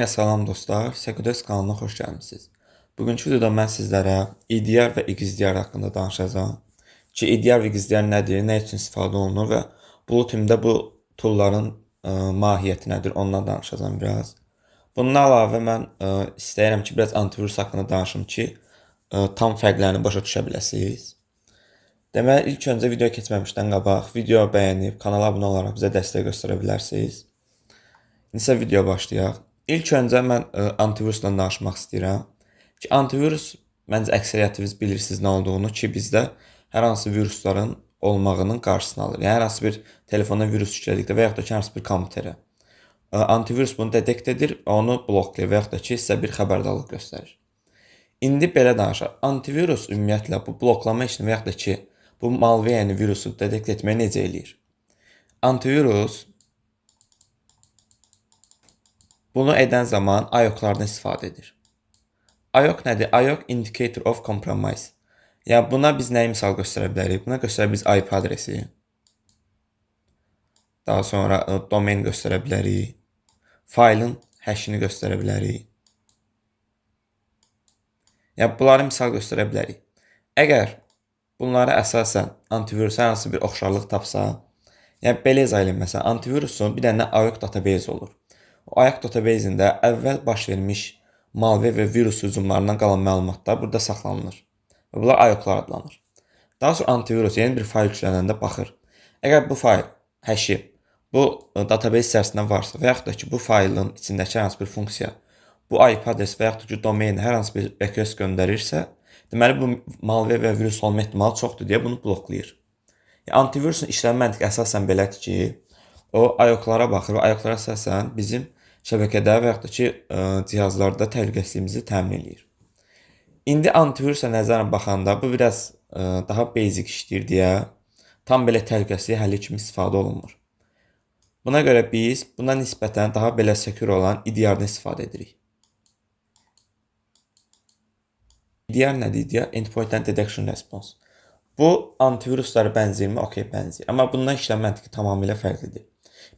Salam dostlar, Sekodex kanalına xoş gəlmisiniz. Bugünkü videoda mən sizlərə EDR və XDR haqqında danışacağam. Ki, EDR və XDR nədir, nə üçün istifadə olunur və Bluetooth-da bu toolların mahiyyəti nədir, ondan danışacağam biraz. Bundan əlavə mən istəyirəm ki, biraz antivirus haqqında danışım ki, tam fərqlərini başa düşə biləsiniz. Deməli, ilk öncə videoya keçməmişdən qabaq, videoyu bəyənib, kanala abunə olaraq bizə dəstək göstərə bilərsiniz. İndi isə videoya başlayaq. İlk öncə mən antivirusdan danışmaq istəyirəm. Ki, antivirus məncə əksəriyyətiniz bilirsiniz nə olduğunu ki, bizdə hər hansı virusların olmağının qarşısını alır. Yəni hər hansı bir telefona virus yüklədikdə və yaxud da ki, hər hansı bir kompüterə. Antivirus bunu dedekt edir, onu bloklayır və yaxud da ki, sizə bir xəbərdarlıq göstərir. İndi belə danışaq. Antivirus ümumiyyətlə bu bloklama işini və yaxud da ki, bu malware, yəni virusu dedekt etməyi necə eləyir? Antivirus bunu edən zaman IOC-lardan istifadə edir. IOC nədir? IOC Indicator of Compromise. Yəni buna biz nəyi misal göstərə bilərik? Buna göstərə biz IP adresi. Daha sonra domain göstərə bilərik. Faylın hashini göstərə bilərik. Yəni bunları misal göstərə bilərik. Əgər bunlara əsasən antivirus hər hansı bir oxşarlıq tapsa, yəni belə izah edin, məsələn, antivirusun bir dənə IOC database olur. O IOC database-ində əvvəl baş vermiş malware və virus hücumlarından qalan məlumatlar burada saxlanılır. Və bunlar IOC-lar adlanır. Daha sonra antivirus yeni bir fayl yüklənəndə baxır. Əgər bu fayl hashi bu database içərisində varsa və yaxud da ki, bu faylın içindəki hər hansı bir funksiya bu IP adresi və yaxud da ki, domain hər hansı bir request göndərirsə, deməli bu malware və virus olma ehtimalı çoxdur deyə bunu bloklayır. Yəni, antivirusun işlənmə məntiqi əsasən belədir ki, o IOC-lara baxır və IOC-lara əsasən bizim şəbəkədə və yaxud da ki, cihazlarda təhlükəsizliyimizi təmin edir. İndi antivirusa nəzərən baxanda bu biraz daha basic işləyir deyə tam belə təhlükəsizlik həlli kimi istifadə olunmur. Buna görə biz buna nisbətən daha belə secure olan EDR-dan istifadə edirik. EDR nədir? EDR Endpoint Detection Response. Bu antiviruslara bənzəyirmi? Okey, bənzəyir. Amma bundan işləm məntiqi tamamilə fərqlidir.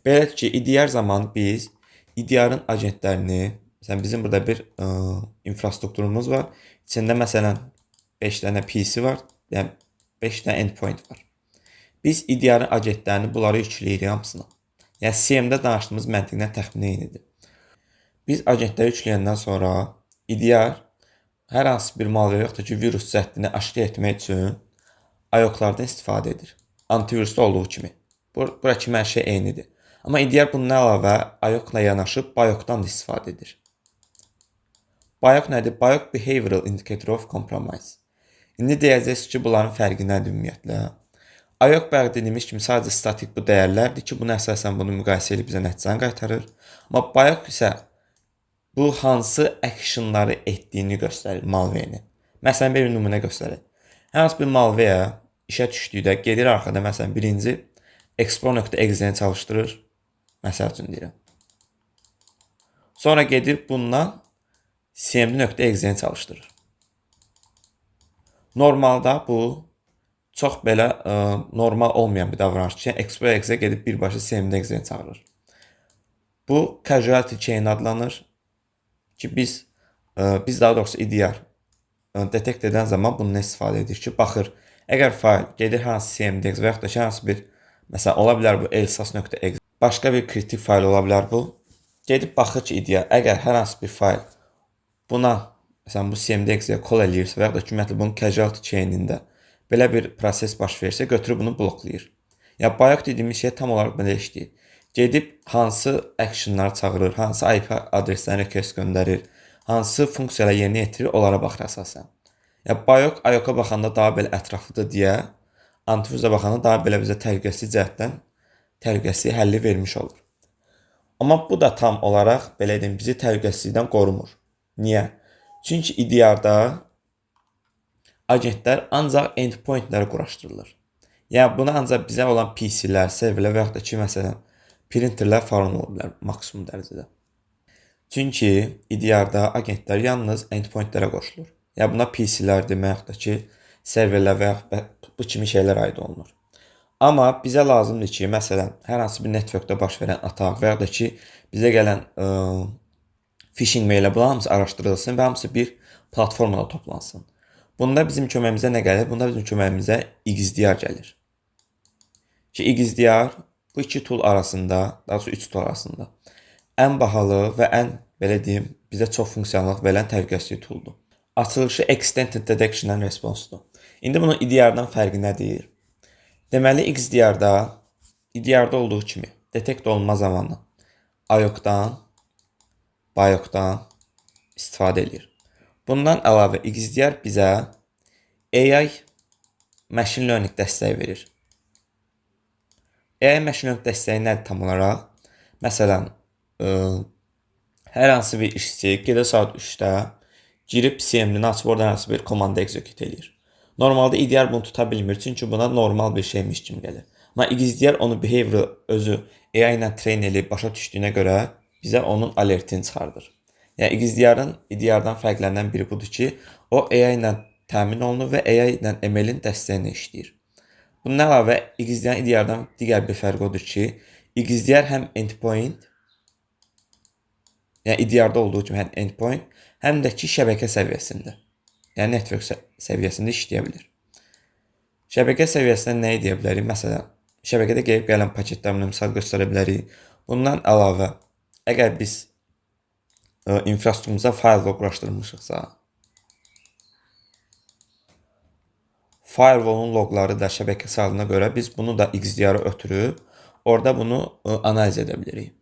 Belədir ki, EDR zamanı biz EDR-ın agentlərini, məsələn, bizim burada bir infrastrukturumuz var. İçində, məsələn, 5 dənə PC var, yəni 5 dənə endpoint var. Biz EDR-ın agentlərini bunları yükləyirik hamısına. Yəni, CM-də danışdığımız məntiqlə təxminən eynidir. Biz agentləri yükləyəndən sonra EDR hər hansı bir malware yoxdur ki, virus cəhdini aşkar etmək üçün IOC-lardan istifadə edir. Antivirusda olduğu kimi. Bura kimi hər şey eynidir. Amma EDR bundan əlavə IOC-la yanaşı BIOC-dan da istifadə edir. BIOC nədir? BIOC Behavioral Indicator of Compromise. İndi deyəcəksiniz ki, bunların fərqi nədir ümumiyyətlə? IOC bəri dediyimiz kimi sadəcə statik bu dəyərlərdir ki, bunu əsasən bunu müqayisə edib bizə nəticəni qaytarır. Amma BIOC isə bu hansı actionları etdiyini göstərir malware-ni. Məsələn, bir nümunə göstərir. Hər hansı bir malware işə düşdükdə gedir arxada, məsələn, birinci explore.exe-ni çalışdırır. Məsəl üçün deyirəm. Sonra gedir bundan cmd.exe-ni çalışdırır. Normalda bu çox belə normal olmayan bir davranışdır. Yəni, explore.exe gedib birbaşa cmd.exe-ni çağırır. Bu casualty chain adlanır ki, biz daha doğrusu EDR detect edən zaman bundan istifadə edir ki, baxır, əgər fayl gedir hansı cmd.exe və yaxud da ki, hansı bir, məsələn, ola bilər bu elsas.exe, başqa bir kritik fayl ola bilər bu. Gedib baxır ki, EDR, əgər hər hansı bir fayl buna, məsələn, bu cmd.exe-yə call eləyirsə və yaxud da ki, ümumiyyətlə bunun casualty chainində belə bir proses baş verirsə, götürüb bunu bloklayır. Yəni, BIOC dediyimiz şey tam olaraq belə işləyir. Gedib hansı actionları çağırır, hansı IP adreslərini request göndərir, hansı funksiyalar yerinə yetirir, onlara baxır əsasən. Yəni, BIOC IOC-a baxanda daha belə ətraflıdır deyə, antivirusa baxanda daha belə bizə təhlükəsizlik cəhətdən təhlükəsizlik həlli vermiş olur. Amma bu da tam olaraq, belə deyim, bizi təhlükəsizlikdən qorumur. Niyə? Çünki EDR-da agentlər ancaq endpointləri quraşdırılır. Yəni, buna ancaq bizə olan PC-lər, serverlər və yaxud da ki, məsələn, printerlər falan ola bilər maksimum dərəcədə. Çünki EDR-da agentlər yalnız endpointlərə qoşulur. Yəni, buna PC-lər demək, yaxud da ki, serverlər və yaxud bu kimi şeylər aid olunur. Amma bizə lazımdır ki, məsələn, hər hansı bir networkda baş verən ataq və yaxud da ki, bizə gələn phishing maillə bunlar hamısı araşdırılsın və hamısı bir platformada toplansın. Bunda bizim köməyimizə nə gəlir? Bunda bizim köməyimizə XDR gəlir. Ki XDR bu iki tool arasında, daha doğrusu üç tool arasında ən bahalı və ən belə deyim, bizə çox funksiyonallıq verən təhlükəsizlik tooldur. Açılışı Extended Detection and Response-dur. İndi bunun EDR-dan fərqi nədir? Deməli EDR-da olduğu kimi detekt olunma zamanı IOC-dan, BIOC-dan istifadə edir. Bundan əlavə XDR bizə AI machine learning dəstəyi verir. AI machine learning dəstəyi nədir tam olaraq? Məsələn, hər hansı bir işçi gecə saat 3-də girib CMD-ni açıb oradan hansı bir komanda execute edir. Normalda EDR bunu tuta bilmir, çünki buna normal bir şeymiş kimi gəlir. Amma XDR onu behavior özü AI ilə train edib başa düşdüyünə görə bizə onun alertini çıxardır. Yəni XDR-ın EDR-dan fərqlənən biri budur ki, o AI ilə təmin olunur və AI ilə ML-in dəstəyini işləyir. Bundan əlavə XDR-ın EDR-dan digər bir fərqi odur ki, XDR həm endpoint, yəni EDR-da olduğu kimi həm endpoint, həm də ki şəbəkə səviyyəsində, yəni network səviyyəsində işləyə bilir. Şəbəkə səviyyəsində nə edə bilərik? Məsələn, şəbəkədə gəlib gələn paketlərini misal göstərə bilərik. Bundan əlavə, əgər biz infrastrukturumuza firewall quraşdırmışıqsa, firewall'un logları da şəbəkə sağlığına görə biz bunu da XDR-a ötürüb, orada bunu analiz edə bilirik.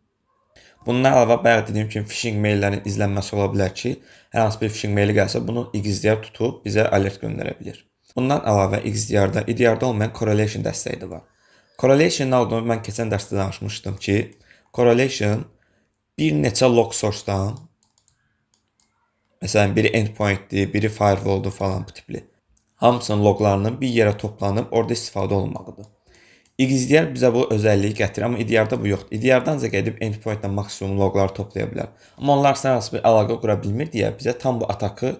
Bundan əlavə, bayaq dediyim kimi phishing maillərin izlənməsi ola bilər ki, hər hansı bir phishing maili gəlsə, bunu XDR tutub bizə alert göndərə bilir. Bundan əlavə XDR-da, EDR-da olmayan correlation dəstəyi də var. Correlation nə olduğunu mən keçən dərsdə danışmışdım ki, correlation bir neçə log source-dan, məsələn, biri endpoint-dir, biri firewall-dur falan bu tipli. Hamısının loglarının bir yerə toplanıb orada istifadə olunmaqdır. XDR bizə bu özəlliyi gətirir, amma EDR-da bu yoxdur. EDR-danca gedib endpoint-dan maksimum logları toplaya bilər. Amma onlar arasında bir əlaqə qura bilmir deyə bizə tam bu atakı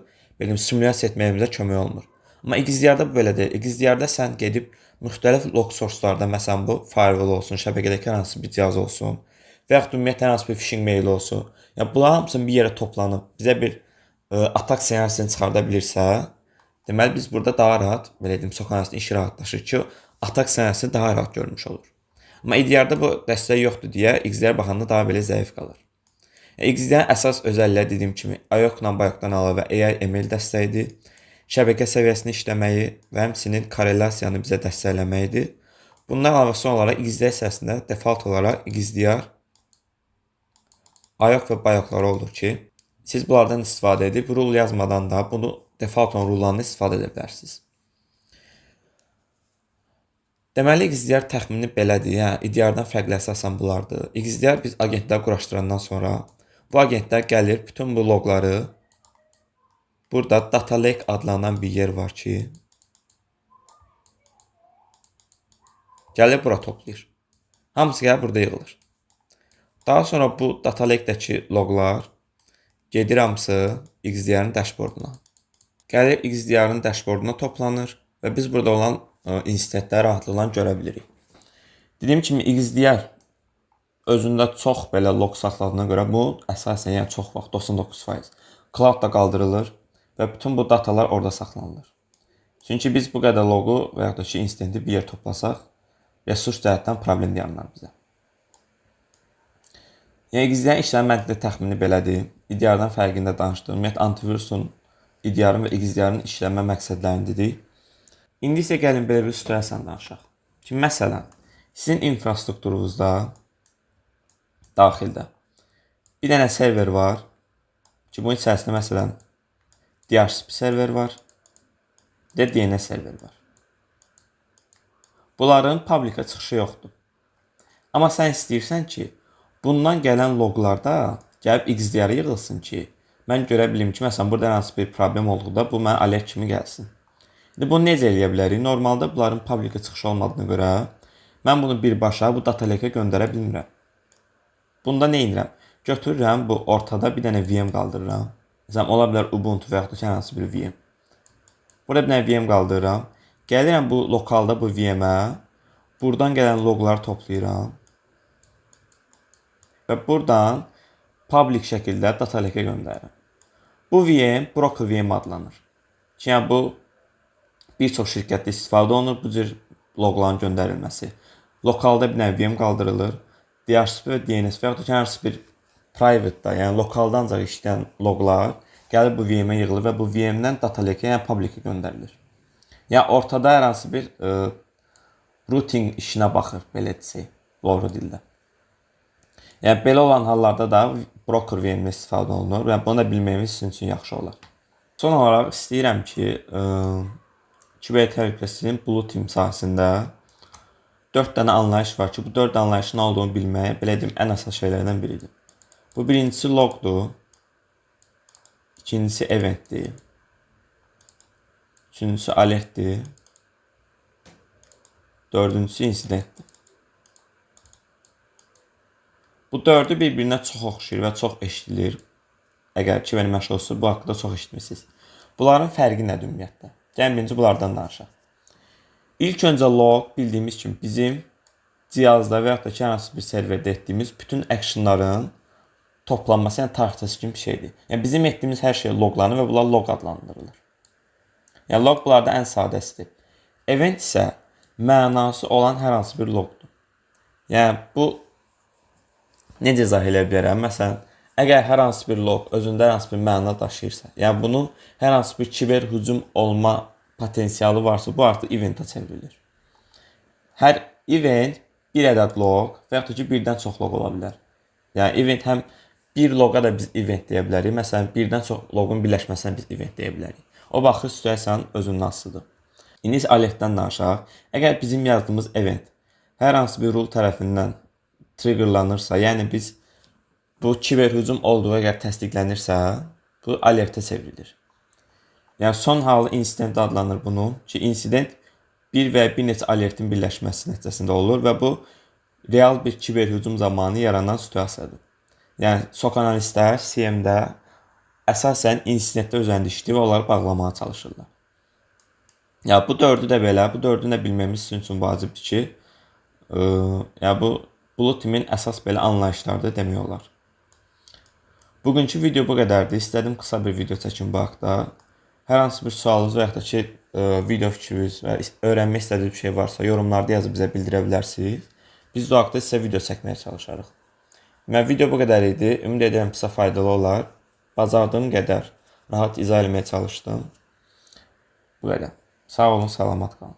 simulyasiya etməyimizə kömək olmur. Amma XDR-da bu belə deyil. XDR-da sən gedib müxtəlif log source-larda, məsələn bu firewall olsun, şəbəkədəki hər hansı bir cihaz olsun və yaxud ümumiyyətlə hər hansı bir phishing mail olsun. Yəni bunlar hamısının bir yerə toplanıb bizə bir atak ssenarisini çıxarda bilirsə, deməli biz burada daha rahat, belə deyim, soxanasında iş rahatlaşır ki, atak ssenarisini daha rahat görmüş olur. Amma EDR-da bu dəstək yoxdur deyə XDR baxanda daha belə zəif qalır. XDR-ın əsas özəlliyi dediyim kimi IOC-la BIOC-dan əlavə AI ML dəstəyidir. Şəbəkə səviyyəsində işləməyi və həmçinin korrelasiyanı bizə dəstəkləməyidir. Bundan əlavə son olaraq XDR hissəsində default olaraq XDR, IOC və BIOC-lar olur ki, siz bunlardan istifadə edib rule yazmadan da bunu default olan rullarını istifadə edə bilərsiniz. Deməli, XDR təxmini belədir. Yəni, EDR-dan fərqli əsasən bunlardır. XDR biz agentlər quraşdırandan sonra bu agentlər gəlir, bütün bu logları burada Data Lake adlanan bir yer var ki, gəlir bura toplayır. Hamısı gəlir burada yığılır. Daha sonra bu Data Lake-dəki loglar gedir hamısı XDR-ın dashboarduna. Gəlir XDR-ın dashboarduna toplanır və biz burada olan insidentləri rahatlıqla görə bilirik. Dediyim kimi XDR özündə çox belə log saxladığına görə bu əsasən yəni çox vaxt 99% cloud-da qaldırılır və bütün bu datalar orada saxlanılır. Çünki biz bu qədər logu və yaxud da ki insidenti bir yer toplasaq, resurs cəhətdən problem yaranar bizə. Yəni XDR-ın işləmə məntiqi təxmini belədir. EDR-dan fərqində danışdım. Ümumiyyətlə antivirusun EDR-ın və XDR-ın işləmə məqsədlərini dedik. İndi isə gəlin belə bir situasiyanı danışaq. Ki, məsələn, sizin infrastrukturunuzda daxildə bir dənə server var ki, bunun içərisində məsələn DHCP server var, bir də DNS server var. Bunların publika çıxışı yoxdur. Amma sən istəyirsən ki, bundan gələn loglarda gəlib XDR-ə yığılsın ki, mən görə bilim ki, məsələn, burada hansı bir problem olduqda bu mənə alert kimi gəlsin. İndi bunu necə eləyə bilərik? Normalda bunların publika çıxışı olmadığına görə mən bunu birbaşa bu data lake-ə göndərə bilmirəm. Bunda nə edirəm? Götürürəm, bu ortada bir dənə VM qaldırıram. Məsələn, ola bilər Ubuntu və yaxud da hansı bir VM. Burada bir dənə VM qaldırıram. Gəlirəm bu lokalda bu VM-ə, buradan gələn logları toplayıram və buradan public şəkildə data lake göndərirəm. Bu VM broker VM adlanır. Yəni bu bir çox şirkətdə istifadə olunur bu cür loqların göndərilməsi. Lokalda bir VM qaldırılır. DHCP və DNS və ya da ki, hər hansı bir private-da, yəni lokaldan ancaq işləyən loqlar gəlib bu VM-ə yığılır və bu VM-dən data lake, yəni public-ə göndərilir. Yəni ortada hər hansı bir routing işinə baxır, belə desək, doğru dildə. Yəni belə olan hallarda da broker VM-də istifadə olunur və bunu da bilməyimiz sizin üçün yaxşı olar. Son olaraq istəyirəm ki, kiber təhlükəsizliyin Blue Team sahəsində 4 dənə anlayış var ki, bu 4 anlayışın olduğunu bilməyə, belə deyim, ən əsas şeylərdən biridir. Bu birincisi logdur, ikincisi eventdir, üçüncüsü alertdir, dördüncüsü insidentdir. Bu dördü bir-birinə çox oxşayır və çox eşidilir. Əgər kiber məşğulsunuz, bu haqqda çox eşitmisiniz. Bunların fərqi nədir ümumiyyətlə? Gəlin birinci bunlardan danışaq. İlk öncə log bildiyimiz kimi bizim cihazda və ya da ki, hər hansı bir serverdə etdiyimiz bütün actionların toplanması, yəni tarixçəsi kimi bir şeydir. Yəni bizim etdiyimiz hər şey loglanır və bunlar log adlandırılır. Yəni log bunlarda ən sadəsidir. Event isə mənası olan hər hansı bir logdur. Yəni bu necə izah edə bilərəm? Məsələn, əgər hər hansı bir log özündə hər hansı bir məna daşıyırsa, yəni bunun hər hansı bir kiber hücum olma potensialı varsa, bu artıq eventə çevrilir. Hər event bir ədəd log və ya da ki, birdən çox log ola bilər. Yəni event həm bir loqa da biz event deyə bilərik. Məsələn, birdən çox loqun birləşməsinə biz event deyə bilərik. O baxır situasiyanın özündən asılıdır. İndi alertdən danışaq. Əgər bizim yazdığımız event hər hansı bir rule tərəfindən triggerlanırsa, yəni biz bu kiber hücum olduğu əgər təsdiqlənirsə, bu alertə çevrilir. Yəni son halı insident adlanır bunun ki, insident bir və bir neçə alertin birləşməsi nəticəsində olur və bu real bir kiber hücum zamanı yaranan situasiyadır. Yəni SOC analistlər CM-də əsasən insidentlər üzərində işləyir və onları bağlamağa çalışırlar. Ya bu dördü də belə, bu dördünü də bilmemiz sizin üçün vacibdir ki, bu Blue Team-in əsas belə anlayışlardır demək olar. Bugünkü video bu qədərdir. İstədim qısa bir video çəkim bu haqda. Hər hansı bir sualınız və ya da ki, video fikriniz və öyrənmək istədiyiniz bir şey varsa, yorumlarda yazıb bizə bildirə bilərsiniz. Biz bu haqda sizə video çəkməyə çalışarıq. Video bu qədər idi. Ümid edirəm sizə faydalı olar. Bacardığım qədər rahat izah etməyə çalışdım. Bu qədər. Sağ olun, salamat qalın.